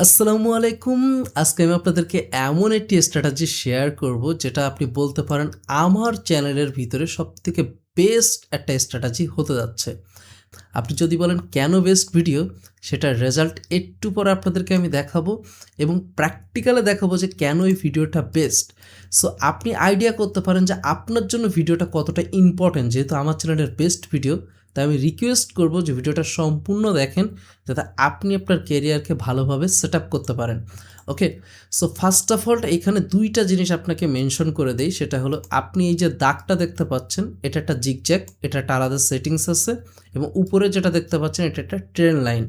আসসালামু আলাইকুম। আজকে আমি আপনাদেরকে এমন একটি স্ট্র্যাটেজি শেয়ার করব যেটা আপনি বলতে পারেন আমার চ্যানেলের ভিতরে সবথেকে বেস্ট একটা স্ট্র্যাটেজি হতে যাচ্ছে। আপনি যদি বলেন কেন বেস্ট ভিডিও, সেটার রেজাল্ট একটু পরে আপনাদেরকে আমি দেখাবো এবং প্র্যাকটিক্যালে দেখাবো যে কেন এই ভিডিওটা বেস্ট। সো আপনি আইডিয়া করতে পারেন যে আপনার জন্য ভিডিওটা কতটা ইম্পর্ট্যান্ট। যেহেতু আমার চ্যানেলের বেস্ট ভিডিও, তাই আমি রিকোয়েস্ট করব যে ভিডিওটা সম্পূর্ণ দেখেন, যাতে আপনি আপনার ক্যারিয়ারকে ভালোভাবে সেট আপ করতে পারেন। ওকে, সো ফার্স্ট অফ অল এখানে দুইটা জিনিস আপনাকে মেনশন করে দেই। সেটা হলো, আপনি এই যে দাগটা দেখতে পাচ্ছেন, এটা একটা জিগজ্যাগ, এটা একটা আলাদা সেটিংস আছে, এবং উপরে যেটা দেখতে পাচ্ছেন এটা একটা ট্রেন লাইন।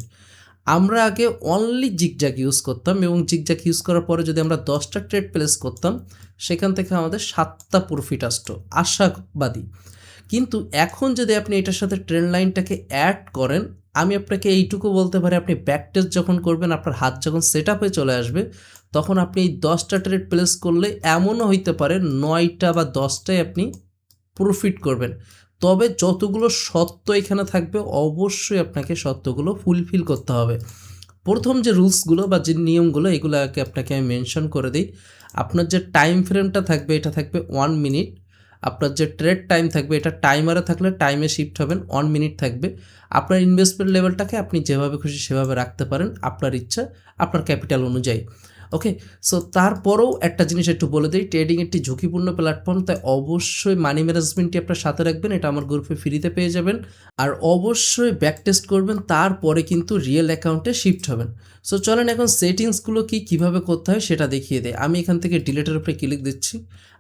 আমরা আগে অনলি জিগজ্যাগ ইউজ করতাম, এবং জিগজ্যাগ ইউজ করার পরে যদি আমরা 10টা ট্রেড প্লেস করতাম, সেখান থেকে আমাদের 7টা প্রফিট আসতো, আশাবাদী। কিন্তু এখন যদি আপনি এটার সাথে ট্রেন লাইনটাকে অ্যাড করেন, আমি আপনাকে এইটুকু বলতে পারি, আপনি ব্যাক টেস্ট যখন করবেন, আপনার হাত যখন সেট আপে চলে আসবে, তখন আপনি এই 10টা ট্রেড প্লেস করলে এমনও হইতে পারে 9টা বা 10টায় আপনি প্রফিট করবেন। তবে যতগুলো সত্য এখানে থাকবে, অবশ্যই আপনাকে সত্যগুলো ফুলফিল করতে হবে। প্রথম যে রুলসগুলো বা যে নিয়মগুলো, এগুলোকে আপনাকে আমি মেনশন করে দিই। আপনার যে টাইম ফ্রেমটা থাকবে, এটা থাকবে 1 মিনিট। আপনার যে ট্রেড টাইম থাকবে, এটা টাইমারে থাকলে টাইমে শিফট হবেন, 1 মিনিট থাকবে। আপনার ইনভেস্টমেন্ট লেভেলটাকে আপনি যেভাবে খুশি সেভাবে রাখতে পারেন, আপনার ইচ্ছা, আপনার ক্যাপিটাল অনুযায়ী। ওকে, সো তারপরেও একটা জিনিস একটু বলে দিই, ট্রেডিং একটি ঝুঁকিপূর্ণ প্ল্যাটফর্ম, তাই অবশ্যই মানি ম্যানেজমেন্টটি আপনার সাথে রাখবেন। এটা আমার গ্রুপে ফ্রিতে পেয়ে যাবেন। আর অবশ্যই ব্যাক টেস্ট করবেন, তারপরে কিন্তু রিয়েল অ্যাকাউন্টে শিফট হবেন। সো চলেন এখন সেটিংসগুলো কীভাবে করতে হয় সেটা দেখিয়ে দেয়। আমি এখান থেকে ডিলেটের উপরে ক্লিক দিচ্ছি।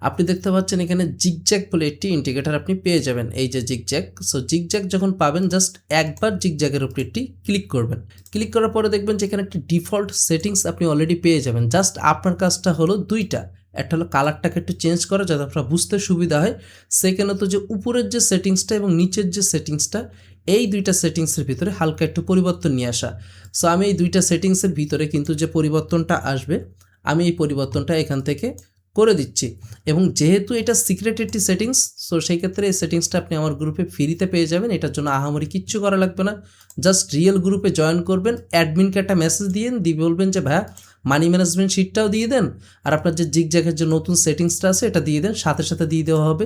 আপনি দেখতে পাচ্ছেন এখানে জিগজ্যাগ বলে একটি ইন্ডিকেটার আপনি পেয়ে যাবেন, এই যে জিগজ্যাগ। সো জিগজ্যাগ যখন পাবেন, জাস্ট একবার জিগজ্যাগের উপরে একটি ক্লিক করবেন। ক্লিক করার পরে দেখবেন যে এখানে একটি ডিফল্ট সেটিংস আপনি অলরেডি পেয়ে যাবেন। জাস্ট আপনার কাজটা হলো দুইটা, একটা হলো কালারটাকে একটু চেঞ্জ করা, যাতে আপনার বুঝতে সুবিধা হয়। সেকেন্ডত যে উপরের যে সেটিংসটা এবং নিচের যে সেটিংসটা, এই দুইটা সেটিংসের ভিতরে হালকা একটু পরিবর্তন নিয়ে আসা। সো আমি এই দুইটা সেটিংসের ভিতরে কিন্তু যে পরিবর্তনটা আসবে, আমি এই পরিবর্তনটা এখান থেকে করে দিচ্ছি। এবং যেহেতু এটা সিক্রেট একটি সেটিংস, সো সেই ক্ষেত্রে এই সেটিংসটা আপনি আমার গ্রুপে ফ্রিতে পেয়ে যাবেন। এটার জন্য আহামরি কিচ্ছু করা লাগবে না। জাস্ট রিয়েল গ্রুপে জয়েন করবেন, অ্যাডমিনকে একটা মেসেজ দিয়ে বলবেন যে ভাইয়া মানি ম্যানেজমেন্ট শিটটাও দিয়ে দেন, আর আপনার যে জিগজ্যাগের যে নতুন সেটিংসটা আছে এটা দিয়ে দেন, সাথে সাথে দিয়ে দেওয়া হবে।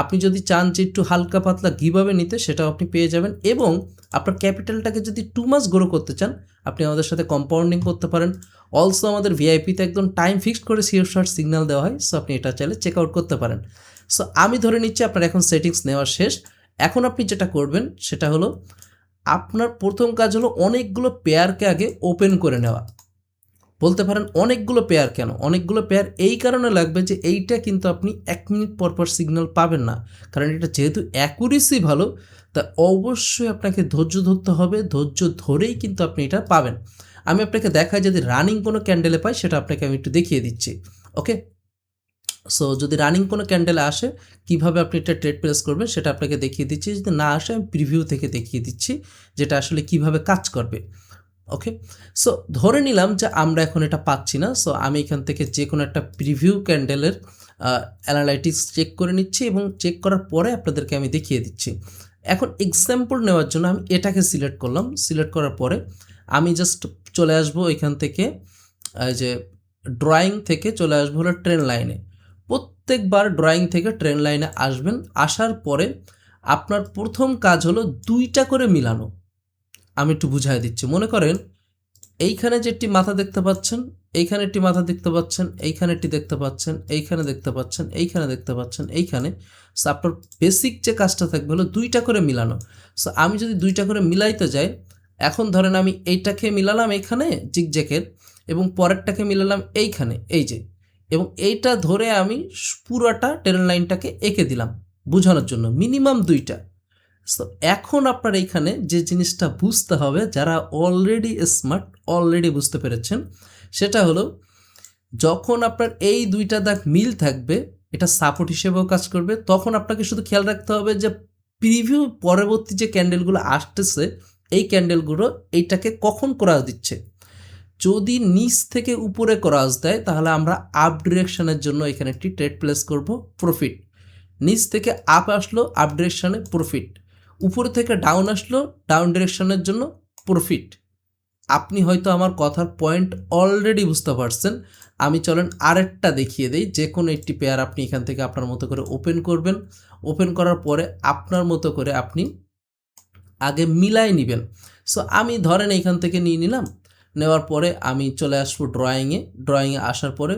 আপনি যদি চান যে একটু হালকা পাতলা গিভঅ্যাওয়ে নিতে, সেটাও আপনি পেয়ে যাবেন। এবং আপনার ক্যাপিটালটাকে যদি 2 মাস গ্রো করতে চান, আপনি আমাদের সাথে কম্পাউন্ডিং করতে পারেন। অলসো আমাদের ভিআইপিতে একদম টাইম ফিক্সড করে সিওর শর্ট সিগন্যাল দেওয়া হয়। সো আপনি এটা চাইলে চেক আউট করতে পারেন। সো আমি ধরে নিচ্ছি আপনার এখন সেটিংস নেওয়া শেষ। এখন আপনি যেটা করবেন সেটা হলো, আপনার প্রথম কাজ হলো অনেকগুলো পেয়ারকে আগে ওপেন করে নেওয়া। বলতে পারেন অনেকগুলো পেয়ার কেন? অনেকগুলো পেয়ার এই কারণে লাগবে যে এইটা কিন্তু আপনি 1 মিনিট পর পর সিগন্যাল পাবেন না, কারণ এটা যেহেতু অ্যাকুরেসি ভালো, তা অবশ্যই আপনাকে ধৈর্য ধরতে হবে। ধৈর্য ধরেই কিন্তু আপনি এটা পাবেন। আমি আপনাকে দেখাই, যদি রানিং কোনো ক্যান্ডেলে পাই, সেটা আপনাকে আমি একটু দেখিয়ে দিচ্ছি। ওকে, সো যদি রানিং কোনো ক্যান্ডেলে আসে, কিভাবে আপনি এটা ট্রেড প্লেস করবেন সেটা আপনাকে দেখিয়ে দিচ্ছি। যদি না আসে, আমি প্রিভিউ থেকে দেখিয়ে দিচ্ছি যেটা আসলে কিভাবে কাজ করবে। ওকে, সো ধরে নিলাম যে আমরা এখন এটা পাচ্ছি না। সো আমি এখান থেকে যে কোনো একটা প্রিভিউ ক্যান্ডেলের অ্যানালাইটিক্স চেক করে নিচ্ছি, এবং চেক করার পরে আপনাদেরকে আমি দেখিয়ে দিচ্ছি। এখন এক্সাম্পল নেওয়ার জন্য আমি এটাকে সিলেক্ট করলাম। সিলেক্ট করার পরে আমি জাস্ট চলে আসবো এখান থেকে, যে ড্রয়িং থেকে চলে আসবো হলো ট্রেন লাইনে। প্রত্যেকবার ড্রয়িং থেকে ট্রেন লাইনে আসবেন। আসার পরে আপনার প্রথম কাজ হলো 2টা করে মিলানো। আমি একটু বুঝাই দিচ্ছি। মনে করেন এইখানে যে একটি মাথা দেখতে পাচ্ছেন, এইখানে একটি মাথা দেখতে পাচ্ছেন, এইখানে একটি দেখতে পাচ্ছেন, এইখানে দেখতে পাচ্ছেন, এইখানে দেখতে পাচ্ছেন, এইখানে। সো আপনার বেসিক যে কাজটা থাকবে হলো 2টা করে মিলানো। সো আমি যদি 2টা করে মিলাইতে যাই, এখন ধরেন আমি এইটাকে মিলালাম এইখানে জিগজ্যাগের, এবং পরেরটাকে মিলালাম এইখানে, এই যে, এবং এইটা ধরে আমি পুরোটা ট্রেন লাইনটাকে এঁকে দিলাম বোঝানোর জন্য, মিনিমাম 2টা। সো এখন আপনার এইখানে যে জিনিসটা বুঝতে হবে, যারা অলরেডি স্মার্ট, অলরেডি বুঝতে পেরেছেন, সেটা হলো, যখন আপনার এই 2টা দাগ মিল থাকবে, এটা সাপোর্ট হিসেবেও কাজ করবে। তখন আপনাকে শুধু খেয়াল রাখতে হবে যে প্রিভিউ পরবর্তী যে ক্যান্ডেলগুলো আসতেছে, এই ক্যান্ডেলগুলো এইটাকে কখন ক্রস দিচ্ছে। যদি নিচ থেকে উপরে ক্রস দেয়, তাহলে আমরা আপ ডিরেকশনের জন্য এখানে একটি ট্রেড প্লেস করব, প্রফিট। নিচ থেকে আপ আসলো, আপ ডিরেকশনে প্রফিট। উপরে থেকে ডাউন আসলো, ডাউন ডিরেকশনের জন্য প্রফিট। আপনি হয়তো আমার কথার পয়েন্ট অলরেডি বুঝতে পারছেন। আমি চলেন আরেকটা দেখিয়ে দেই। যে কোনো একটি পেয়ার আপনি এখান থেকে আপনার মতো করে ওপেন করবেন। ওপেন করার পরে আপনার মতো করে আপনি আগে মিলাই নেবেন। সো আমি ধরেন এইখান থেকে নিয়ে নিলাম, নেওয়ার পরে আমি চলে আসবো ড্রয়িংয়ে আসার পরে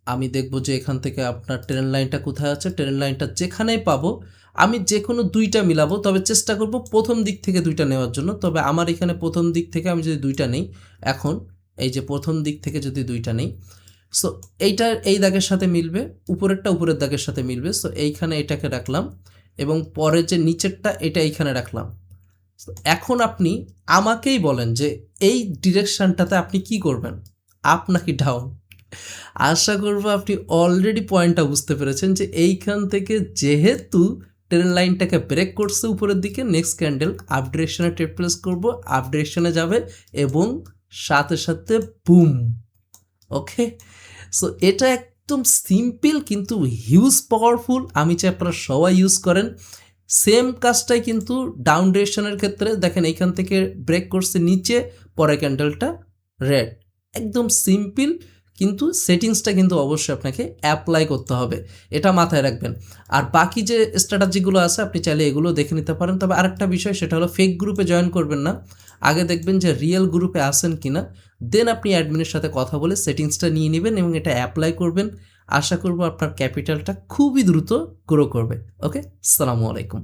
আমি দেখব যে এখান থেকে আপনার ট্রেন লাইনটা কোথায় আছে। ট্রেন লাইনটা যেখানেই পাবো আমি যে কোনো দুইটা মিলাবো, তবে চেষ্টা করব প্রথম দিক থেকে দুইটা নেওয়ার জন্য। তবে আমার এখানে প্রথম দিক থেকে আমি যদি দুইটা নেই, এখন এই যে প্রথম দিক থেকে যদি দুইটা নেই, সো এইটা এই দাগের সাথে মিলবে, উপরেরটা উপরের দাগের সাথে মিলবে। সো এইখানে এটাকে রাখলাম এবং পরে যে নিচেরটা এটা এইখানে রাখলাম। এখন আপনি আমাকেই বলেন যে এই ডিরেকশনটাতে আপনি কি করবেন, আপ নাকি ডাউন? আশা করবো আপনি অলরেডি পয়েন্টটা বুঝতে পেরেছেন যে এইখান থেকে যেহেতু ট্রেন লাইনটাকে ব্রেক করছে উপরের দিকে, নেক্সট ক্যান্ডেল আপ ডিরেকশনে ট্রেড প্লেস করবো, আপ ডিরেকশনে যাবে এবং সাথে সাথে বুম। ওকে, সো এটা একদম সিম্পল কিন্তু হিউজ পাওয়ারফুল। আমি চাই আপনারা সবাই ইউজ করেন। সেম কাজটাই কিন্তু ডাউন ডিরেকশনের ক্ষেত্রে দেখেন, এইখান থেকে ব্রেক করছে নিচে, পরে ক্যান্ডেলটা রেড। একদম সিম্পল, কিন্তু সেটিংসটা কিন্তু অবশ্যই আপনাকে অ্যাপ্লাই করতে হবে, এটা মাথায় রাখবেন। আর বাকি যে স্ট্র্যাটেজিগুলো আছে আপনি চাইলে এগুলো দেখে নিতে পারেন। তবে আরেকটা বিষয়, সেটা হলো ফেক গ্রুপে জয়েন করবেন না, আগে দেখবেন যে রিয়েল গ্রুপে আসেন কিনা, দেন আপনি অ্যাডমিনের সাথে কথা বলে সেটিংসটা নিয়ে নেবেন এবং এটা অ্যাপ্লাই করবেন। আশা করব আপনার ক্যাপিটালটা খুবই দ্রুত গ্রো করবে। ওকে, আসসালামু আলাইকুম।